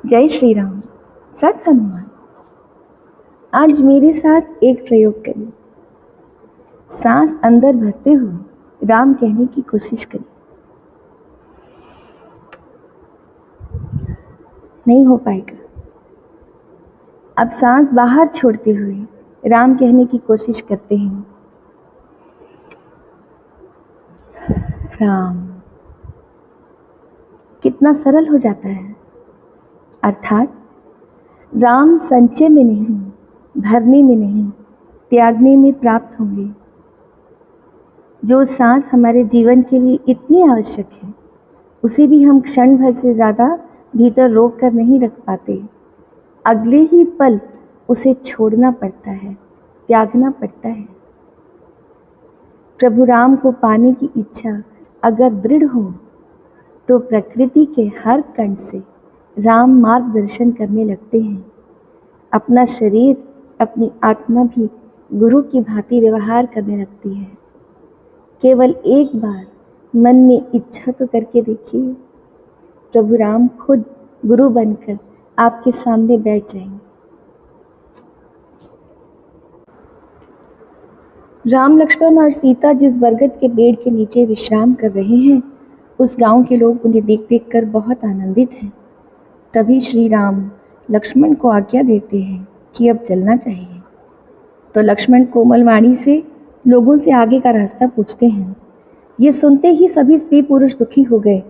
जय श्री राम। सत हनुमान। आज मेरे साथ एक प्रयोग करिए। सांस अंदर भरते हुए राम कहने की कोशिश करिए। नहीं हो पाएगा। अब सांस बाहर छोड़ते हुए राम कहने की कोशिश करते हैं। राम। कितना सरल हो जाता है। अर्थात राम संचय में नहीं, भरने में नहीं, त्यागने में प्राप्त होंगे। जो सांस हमारे जीवन के लिए इतनी आवश्यक है, उसे भी हम क्षण भर से ज़्यादा भीतर रोक कर नहीं रख पाते। अगले ही पल उसे छोड़ना पड़ता है, त्यागना पड़ता है। प्रभु राम को पाने की इच्छा अगर दृढ़ हो तो प्रकृति के हर कण से राम मार्गदर्शन करने लगते हैं। अपना शरीर, अपनी आत्मा भी गुरु की भांति व्यवहार करने लगती है। केवल एक बार मन में इच्छा तो करके देखिए। प्रभु राम खुद गुरु बनकर आपके सामने बैठ जाएंगे। राम, लक्ष्मण और सीता जिस बरगद के पेड़ के नीचे विश्राम कर रहे हैं, उस गांव के लोग उन्हें देख देख कर बहुत आनंदित हैं। तभी श्री राम लक्ष्मण को आज्ञा देते हैं कि अब चलना चाहिए। तो लक्ष्मण कोमल वाणी से लोगों से आगे का रास्ता पूछते हैं। ये सुनते ही सभी स्त्री पुरुष दुखी हो गए।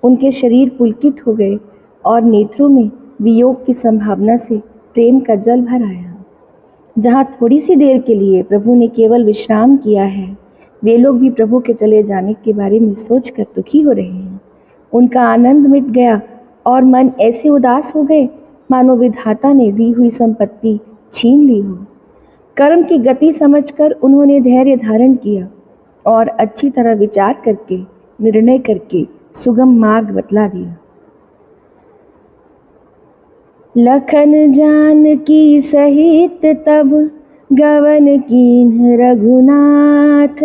उनके शरीर पुलकित हो गए और नेत्रों में वियोग की संभावना से प्रेम का जल भर आया। जहाँ थोड़ी सी देर के लिए प्रभु ने केवल विश्राम किया है, वे लोग भी प्रभु के चले जाने के बारे में सोचकर दुखी हो रहे हैं। उनका आनंद मिट गया और मन ऐसे उदास हो गए मानो विधाता ने दी हुई संपत्ति छीन ली हो। कर्म की गति समझकर उन्होंने धैर्य धारण किया और अच्छी तरह विचार करके, निर्णय करके सुगम मार्ग बतला दिया। लखन जानकी सहित तब गवन कीन्ह रघुनाथ,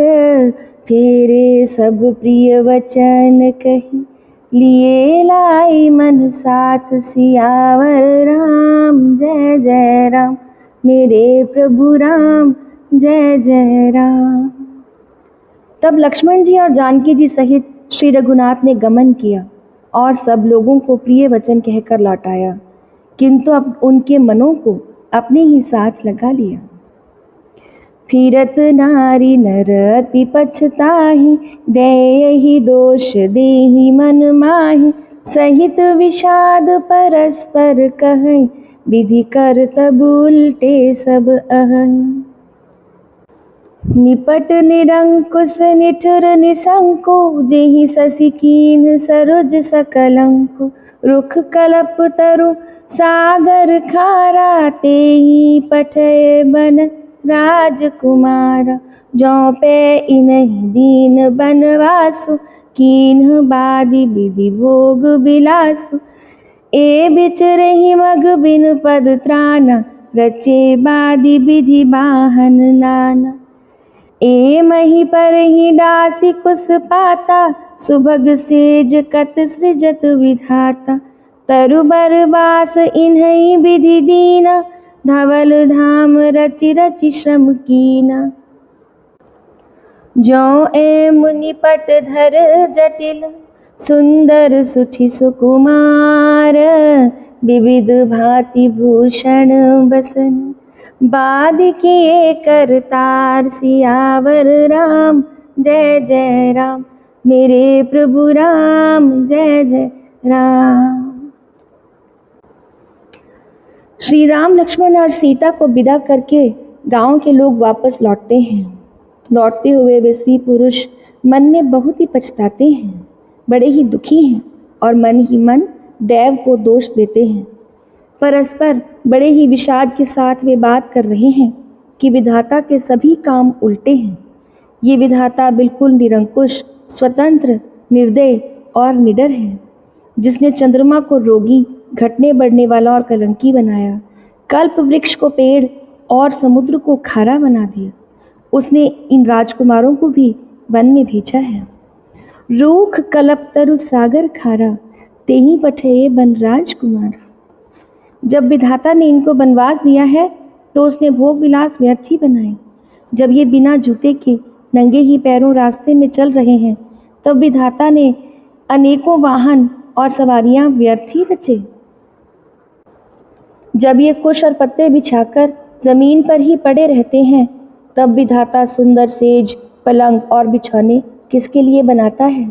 फेरे सब प्रिय वचन कही, लिए लाई मन साथ सियावर राम। जय जय राम मेरे प्रभु राम, जय जय राम। तब लक्ष्मण जी और जानकी जी सहित श्री रघुनाथ ने गमन किया और सब लोगों को प्रिय वचन कहकर लौटाया, किंतु अब उनके मनों को अपने ही साथ लगा लिया। फिरत नारी नर अति पछताहि, देहि दोष देहि मन माहि, सहित विषाद परस्पर कहै, विधि कर तब उल्टे सब अहै। निपट निरंकुश निठुर निसंको, जेहि शशि कीन सरोज सकलंको, रुख कलप तरु सागर खारा, तेहि पठय बन राजकुमारा। जौ पे इनहि दीन बनवासु, कीन्ह बादि विधि भोग बिलासु। ए बिचरहि मग बिनु पद त्राना, रचे बादि विधि बाहन नाना। ए मही परहि डासी कुस पाता, सुभग सेज कत सृजत विधाता। तरु बरबास इन्है विधि दीना, धवल धाम रचि रचि श्रम कीना। जौ ए मुनि पट धर जटिल, सुंदर सुठि सुकुमार। विविध भांति भूषण बसन, बाद किए करतार। सियावर राम जय जय राम मेरे प्रभु राम, जय जय राम। श्री राम, लक्ष्मण और सीता को विदा करके गांव के लोग वापस लौटते हैं। लौटते हुए वे स्त्री पुरुष मन में बहुत ही पछताते हैं, बड़े ही दुखी हैं और मन ही मन दैव को दोष देते हैं। परस्पर बड़े ही विषाद के साथ वे बात कर रहे हैं कि विधाता के सभी काम उल्टे हैं। ये विधाता बिल्कुल निरंकुश, स्वतंत्र, निर्दय और निडर है, जिसने चंद्रमा को रोगी, घटने बढ़ने वाला और कलंकी बनाया, कल्प वृक्ष को पेड़ और समुद्र को खारा बना दिया। उसने इन राजकुमारों को भी वन में भेजा है। रूख कलप तरु सागर खारा, तेहि पठये बन राजकुमार। जब विधाता ने इनको वनवास दिया है तो उसने भोग विलास व्यर्थ ही बनाए। जब ये बिना जूते के नंगे ही पैरों रास्ते में चल रहे हैं तब विधाता ने अनेकों वाहन और सवारियां व्यर्थ ही रचे। जब ये कुश और पत्ते बिछाकर जमीन पर ही पड़े रहते हैं तब विधाता सुंदर सेज, पलंग और बिछौने किसके लिए बनाता है।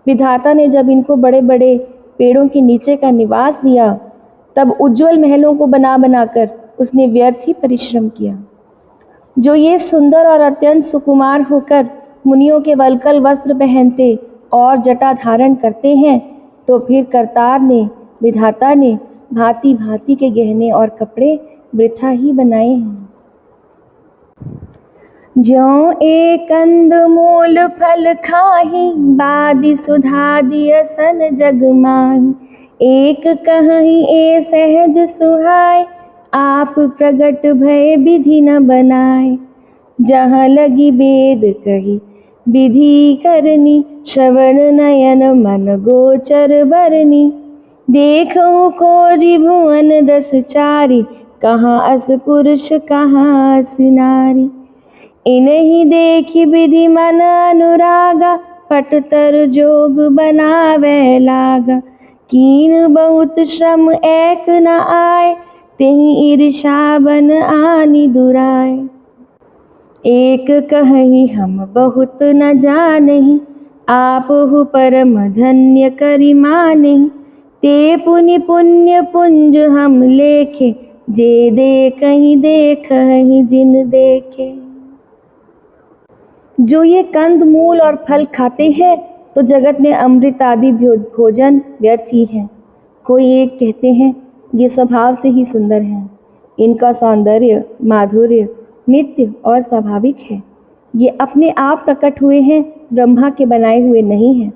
विधाता ने जब इनको बड़े बड़े पेड़ों के नीचे का निवास दिया तब उज्जवल महलों को बना बनाकर उसने व्यर्थ ही परिश्रम किया। जो ये सुंदर और अत्यंत सुकुमार होकर मुनियों के वल्कल वस्त्र पहनते और जटा धारण करते हैं तो फिर करतार ने, विधाता ने भांति भांति के गहने और कपड़े वृथा ही बनाए हैं। ज्यों एक कंद मूल फल खाही, बादि सुधा दिय सन जग माही। एक कहीं ए सहज सुहाय, आप प्रगट भय विधि न बनाए। जहाँ लगी वेद कही विधि करनी, श्रवण नयन मन गोचर बरनी। देखूं खोजी भुवन दस चारी, कहाँ अस पुरुष कहाँ अस नारी। इन्हीं देखी विधि मन अनुरागा, पटतर जोग बनावे लागा। कीन बहुत श्रम एक न आए, तेहि ईर्षा बन आनी दुराए। एक कहीं हम बहुत न जानहि, आपहु परम धन्य करि मानहि। ते पुनि पुण्य पुंज हम लेखे, जे देखहि देखहि जिन देखे। जो ये कंद मूल और फल खाते हैं तो जगत में अमृत आदि भोजन व्यर्थ ही है। कोई एक कहते हैं ये स्वभाव से ही सुंदर हैं, इनका सौंदर्य माधुर्य नित्य और स्वाभाविक है। ये अपने आप प्रकट हुए हैं, ब्रह्मा के बनाए हुए नहीं हैं।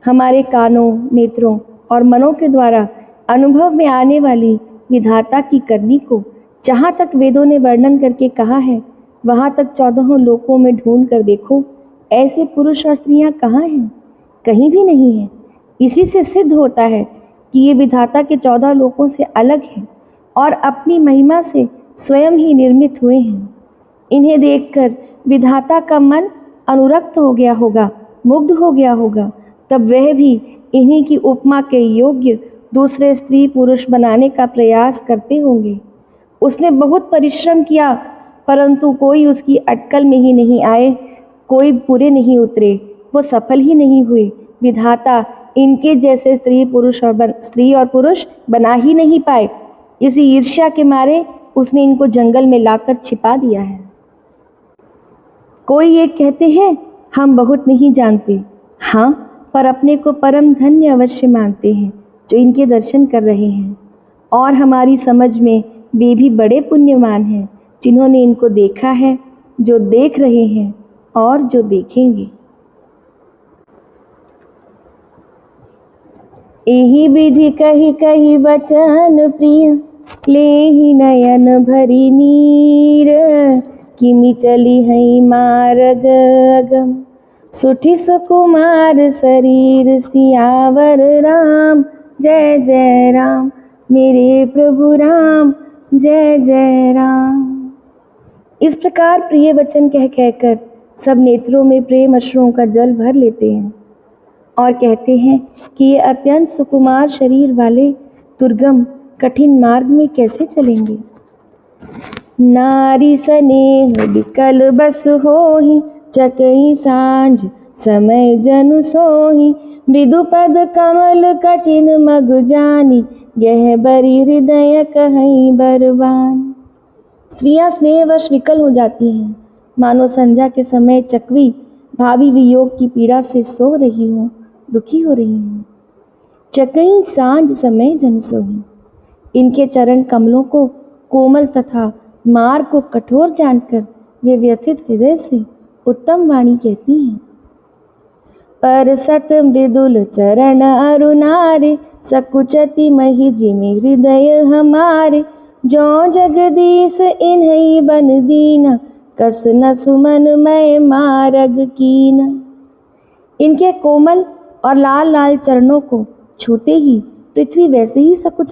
हमारे कानों, नेत्रों और मनों के द्वारा अनुभव में आने वाली विधाता की करनी को जहाँ तक वेदों ने वर्णन करके कहा है वहाँ तक 14 लोकों में ढूंढ कर देखो, ऐसे पुरुष और स्त्रियाँ कहाँ हैं? कहीं भी नहीं है। इसी से सिद्ध होता है कि ये विधाता के 14 लोकों से अलग हैं और अपनी महिमा से स्वयं ही निर्मित हुए हैं। इन्हें देखकर विधाता का मन अनुरक्त हो गया होगा, मुग्ध हो गया होगा, तब वह भी इन्हीं की उपमा के योग्य दूसरे स्त्री पुरुष बनाने का प्रयास करते होंगे। उसने बहुत परिश्रम किया परंतु कोई उसकी अटकल में ही नहीं आए, कोई पूरे नहीं उतरे, वो सफल ही नहीं हुए। विधाता इनके जैसे स्त्री और पुरुष बना ही नहीं पाए। इसी ईर्ष्या के मारे उसने इनको जंगल में लाकर छिपा दिया है। कोई ये कहते हैं हम बहुत नहीं जानते, हाँ, पर अपने को परम धन्य अवश्य मानते हैं जो इनके दर्शन कर रहे हैं। और हमारी समझ में वे भी बड़े पुण्यवान हैं जिन्होंने इनको देखा है, जो देख रहे हैं और जो देखेंगे। एहि विधि कही कही वचन प्रिय, लेहि नयन भरी नीर। किमि चली हई मार्ग अगम, सुठि सुकुमार शरीर सियावर राम। जय जय राम मेरे प्रभु राम, जय जय राम। इस प्रकार प्रिय वचन कह कहकर सब नेत्रों में प्रेम अश्रुओं का जल भर लेते हैं और कहते हैं कि ये अत्यंत सुकुमार शरीर वाले दुर्गम कठिन मार्ग में कैसे चलेंगे। नारी स्नेह बिकल बस होहि, चकई सांझ समय जनु सोहि। मृदु पद कमल कठिन मग जानी, गहबरी हृदय कहई बरबान। स्त्रियां स्नेहवश विकल हो जाती हैं, मानो संध्या के समय चकवी भावी वियोग की पीड़ा से सो रही हो, दुखी हो रही हूँ। चकई सांझ समय जन सोही। इनके चरण कमलों को कोमल तथा मार्ग को कठोर जानकर वे व्यथित हृदय से उत्तम वाणी कहती हैं। पर सत मृदुल चरण अरुणारे, सकुचति महि जिमि हृदय हमारे। जो जगदीश इन्हई बन दीना, कस न सुमन मैं मार्ग कीना। इनके कोमल और लाल लाल चरणों को छूते ही पृथ्वी वैसे ही सकुच